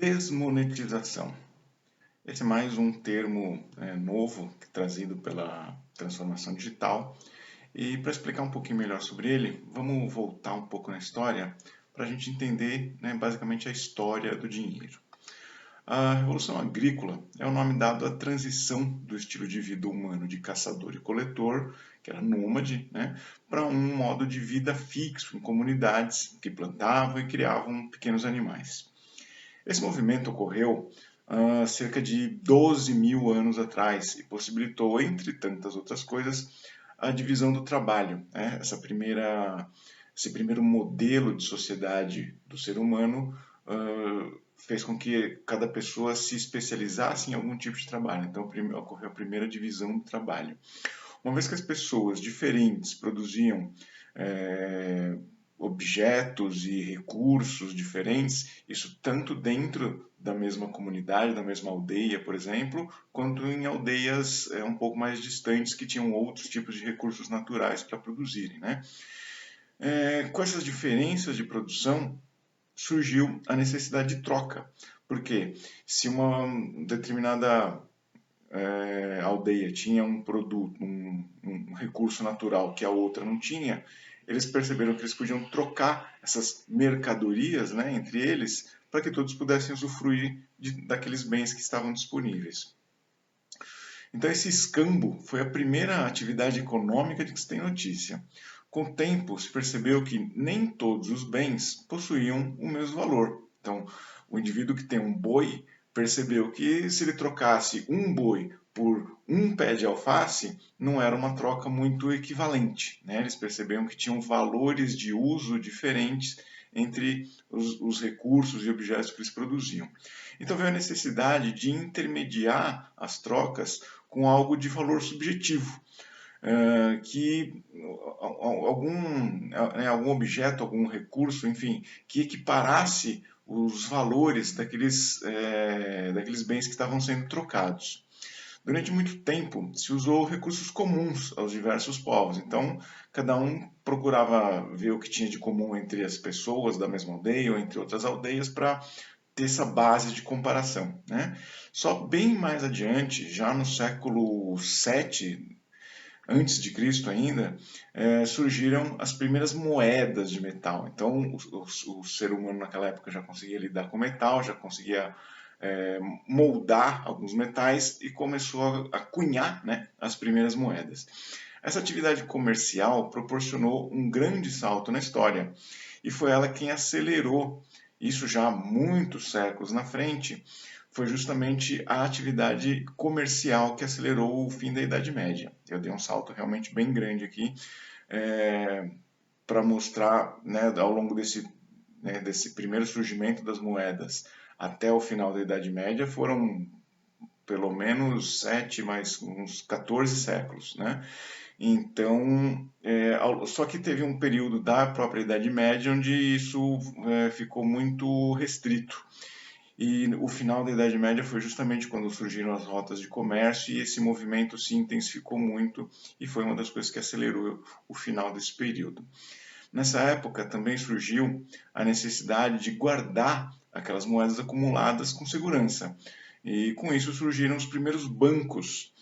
Desmonetização. Esse é mais um termo novo trazido pela transformação digital. E para explicar um pouquinho melhor sobre ele, vamos voltar um pouco na história para a gente entender, basicamente a história do dinheiro. A Revolução Agrícola é o nome dado à transição do estilo de vida humano de caçador e coletor, que era nômade, para um modo de vida fixo em comunidades que plantavam e criavam pequenos animais. Esse movimento ocorreu há cerca de 12 mil anos atrás e possibilitou, entre tantas outras coisas, a divisão do trabalho. Esse primeiro modelo de sociedade do ser humano fez com que cada pessoa se especializasse em algum tipo de trabalho. Então ocorreu a primeira divisão do trabalho. Uma vez que as pessoas diferentes produziam objetos e recursos diferentes, isso tanto dentro da mesma comunidade, da mesma aldeia, por exemplo, quanto em aldeias um pouco mais distantes que tinham outros tipos de recursos naturais para produzirem. Com essas diferenças de produção, surgiu a necessidade de troca, porque se uma determinada aldeia tinha um produto, um recurso natural que a outra não tinha, eles perceberam que eles podiam trocar essas mercadorias entre eles para que todos pudessem usufruir daqueles bens que estavam disponíveis. Então esse escambo foi a primeira atividade econômica de que se tem notícia. Com o tempo se percebeu que nem todos os bens possuíam o mesmo valor. Então o indivíduo que tem um boi percebeu que se ele trocasse um boi por um pé de alface, não era uma troca muito equivalente. Eles perceberam que tinham valores de uso diferentes entre os recursos e objetos que eles produziam. Então veio a necessidade de intermediar as trocas com algo de valor subjetivo, que algum objeto, algum recurso, enfim, que equiparasse os valores daqueles bens que estavam sendo trocados. Durante muito tempo se usou recursos comuns aos diversos povos, então cada um procurava ver o que tinha de comum entre as pessoas da mesma aldeia ou entre outras aldeias para ter essa base de comparação. Só bem mais adiante, já no século VII antes de Cristo ainda, surgiram as primeiras moedas de metal. Então o ser humano naquela época já conseguia lidar com metal, já conseguia moldar alguns metais e começou a cunhar as primeiras moedas. Essa atividade comercial proporcionou um grande salto na história e foi ela quem acelerou isso já há muitos séculos na frente, foi justamente a atividade comercial que acelerou o fim da Idade Média. Eu dei um salto realmente bem grande aqui para mostrar, ao longo desse primeiro surgimento das moedas até o final da Idade Média, foram pelo menos 7, mais uns 14 séculos. Então, só que teve um período da própria Idade Média onde isso ficou muito restrito. E o final da Idade Média foi justamente quando surgiram as rotas de comércio e esse movimento se intensificou muito e foi uma das coisas que acelerou o final desse período. Nessa época também surgiu a necessidade de guardar aquelas moedas acumuladas com segurança. E com isso surgiram os primeiros bancos.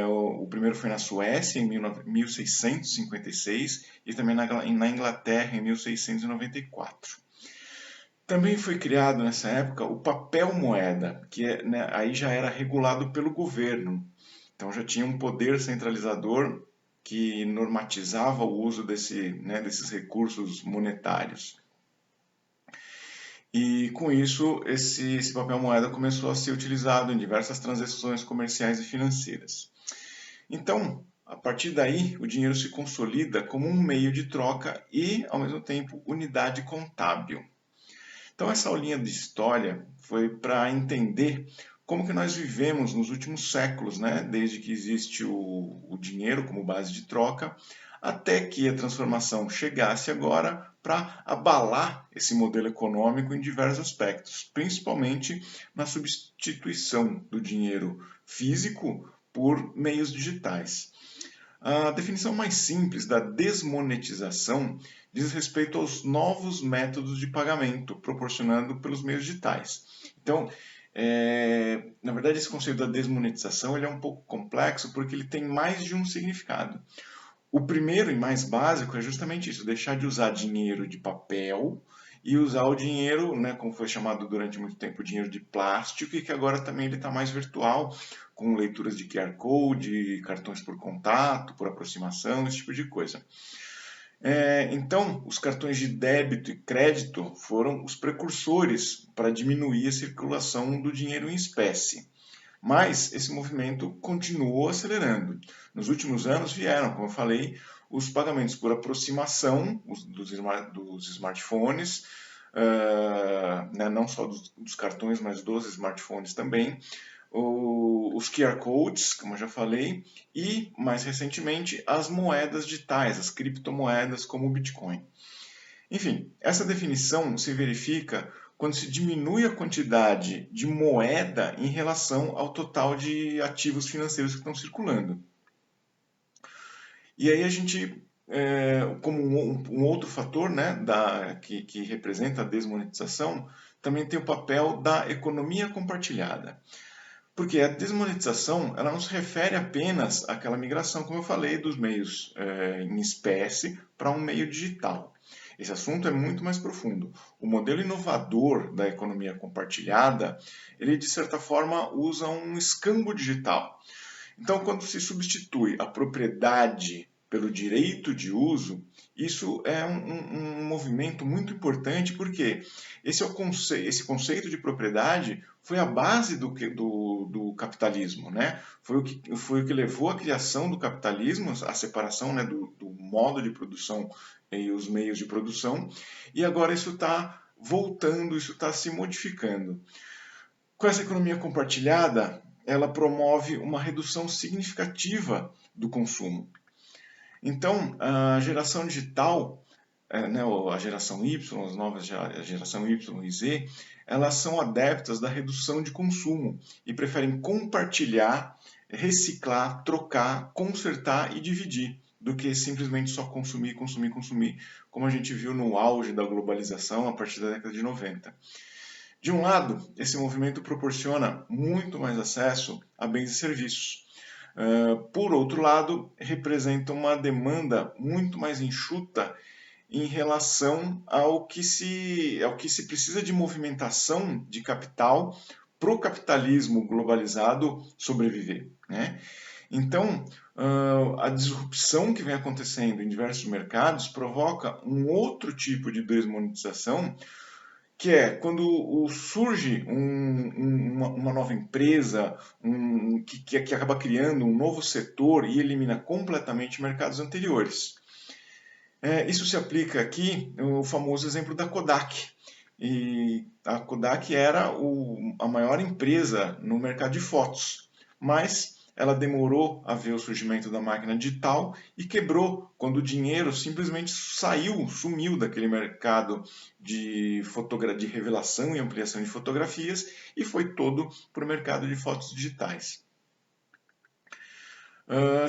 O primeiro foi na Suécia, em 1656, e também na Inglaterra, em 1694. Também foi criado nessa época o papel moeda, que aí já era regulado pelo governo. Então já tinha um poder centralizador que normatizava o uso desses recursos monetários. E com isso, esse papel moeda começou a ser utilizado em diversas transações comerciais e financeiras. Então, a partir daí, o dinheiro se consolida como um meio de troca e, ao mesmo tempo, unidade contábil. Então essa aulinha de história foi para entender como que nós vivemos nos últimos séculos, desde que existe o dinheiro como base de troca, até que a transformação chegasse agora para abalar esse modelo econômico em diversos aspectos, principalmente na substituição do dinheiro físico por meios digitais. A definição mais simples da desmonetização diz respeito aos novos métodos de pagamento proporcionados pelos meios digitais. Então, na verdade, esse conceito da desmonetização ele é um pouco complexo porque ele tem mais de um significado. O primeiro e mais básico é justamente isso, deixar de usar dinheiro de papel e usar o dinheiro, né, como foi chamado durante muito tempo, dinheiro de plástico, e que agora também ele está mais virtual, com leituras de QR Code, cartões por contato, por aproximação, esse tipo de coisa. Então, os cartões de débito e crédito foram os precursores para diminuir a circulação do dinheiro em espécie. Mas esse movimento continuou acelerando. Nos últimos anos vieram, como eu falei, os pagamentos por aproximação dos smartphones, né, não só dos cartões, mas dos smartphones também, os QR Codes, como eu já falei, e, mais recentemente, as moedas digitais, as criptomoedas como o Bitcoin. Enfim, essa definição se verifica quando se diminui a quantidade de moeda em relação ao total de ativos financeiros que estão circulando. E aí a gente, como um outro fator, né, que representa a desmonetização, também tem o papel da economia compartilhada. Porque a desmonetização ela não se refere apenas àquela migração, como eu falei, dos meios em espécie para um meio digital. Esse assunto é muito mais profundo. O modelo inovador da economia compartilhada, ele de certa forma usa um escambo digital. Então, quando se substitui a propriedade pelo direito de uso, isso é um movimento muito importante, porque esse conceito de propriedade foi a base do capitalismo, né? Foi o que levou à criação do capitalismo, a separação, né, do modo de produção e os meios de produção, e agora isso está voltando, isso está se modificando. Com essa economia compartilhada, ela promove uma redução significativa do consumo. Então, a geração digital, né, a geração Y, as novas geração Y e Z, elas são adeptas da redução de consumo e preferem compartilhar, reciclar, trocar, consertar e dividir, do que simplesmente só consumir, consumir, consumir, como a gente viu no auge da globalização a partir da década de 90. De um lado, esse movimento proporciona muito mais acesso a bens e serviços. Por outro lado, representa uma demanda muito mais enxuta em relação ao que se precisa de movimentação de capital para o capitalismo globalizado sobreviver, né? Então, a disrupção que vem acontecendo em diversos mercados provoca um outro tipo de desmonetização, que é quando surge uma nova empresa que acaba criando um novo setor e elimina completamente mercados anteriores. Isso se aplica aqui no famoso exemplo da Kodak. E a Kodak era a maior empresa no mercado de fotos, mas ela demorou a ver o surgimento da máquina digital e quebrou quando o dinheiro simplesmente sumiu daquele mercado de revelação e ampliação de fotografias e foi todo para o mercado de fotos digitais.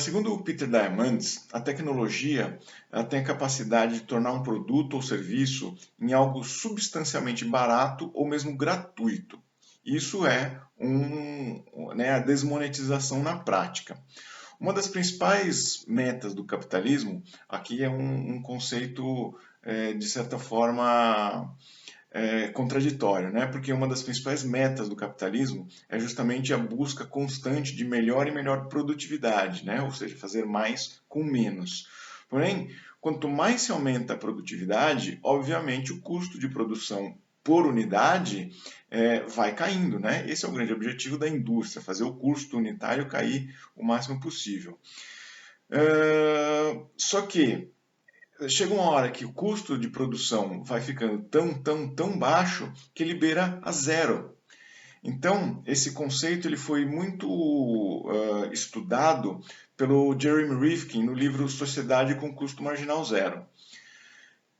Segundo o Peter Diamandis, a tecnologia tem a capacidade de tornar um produto ou serviço em algo substancialmente barato ou mesmo gratuito. Isso é a desmonetização na prática. Uma das principais metas do capitalismo, aqui é um conceito, de certa forma, contraditório, né? Porque uma das principais metas do capitalismo é justamente a busca constante de melhor e melhor produtividade, né? Ou seja, fazer mais com menos. Porém, quanto mais se aumenta a produtividade, obviamente o custo de produção por unidade vai caindo, né? Esse é o grande objetivo da indústria, fazer o custo unitário cair o máximo possível. Só que chega uma hora que o custo de produção vai ficando tão baixo que ele beira a zero. Então, esse conceito ele foi muito estudado pelo Jeremy Rifkin no livro Sociedade com Custo Marginal Zero.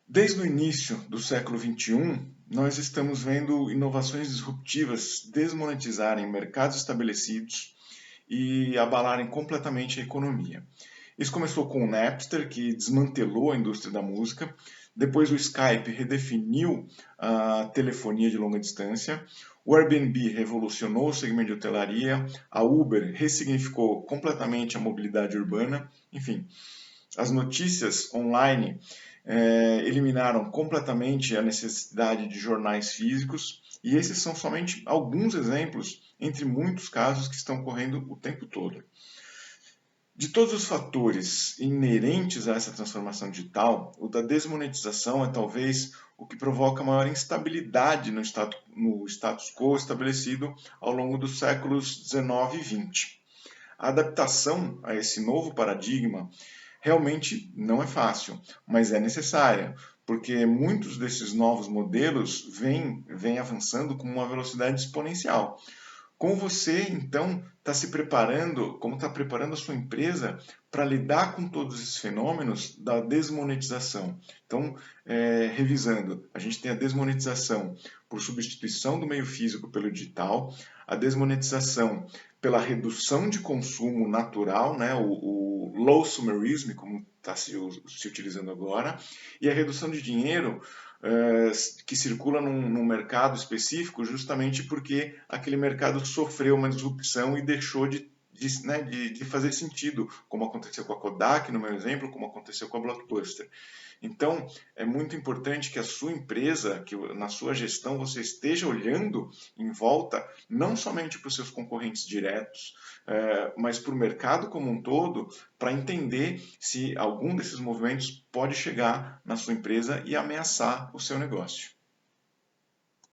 Desde o início do século XXI, nós estamos vendo inovações disruptivas desmonetizarem mercados estabelecidos e abalarem completamente a economia. Isso começou com o Napster, que desmantelou a indústria da música. Depois o Skype redefiniu a telefonia de longa distância. O Airbnb revolucionou o segmento de hotelaria. A Uber ressignificou completamente a mobilidade urbana. Enfim, as notícias online eliminaram completamente a necessidade de jornais físicos. E esses são somente alguns exemplos, entre muitos casos que estão ocorrendo o tempo todo. De todos os fatores inerentes a essa transformação digital, o da desmonetização é talvez o que provoca maior instabilidade no status quo estabelecido ao longo dos séculos 19 e 20. A adaptação a esse novo paradigma realmente não é fácil, mas é necessária, porque muitos desses novos modelos vêm avançando com uma velocidade exponencial. Como você, então, está se preparando, como está preparando a sua empresa para lidar com todos esses fenômenos da desmonetização? Então, revisando, a gente tem a desmonetização por substituição do meio físico pelo digital, a desmonetização pela redução de consumo natural, né, o low consumerism, como está se utilizando agora, e a redução de dinheiro que circula num mercado específico justamente porque aquele mercado sofreu uma disrupção e deixou de fazer sentido, como aconteceu com a Kodak, no meu exemplo, como aconteceu com a Blockbuster. Então, é muito importante que a sua empresa, que na sua gestão você esteja olhando em volta, não somente para os seus concorrentes diretos, mas para o mercado como um todo, para entender se algum desses movimentos pode chegar na sua empresa e ameaçar o seu negócio.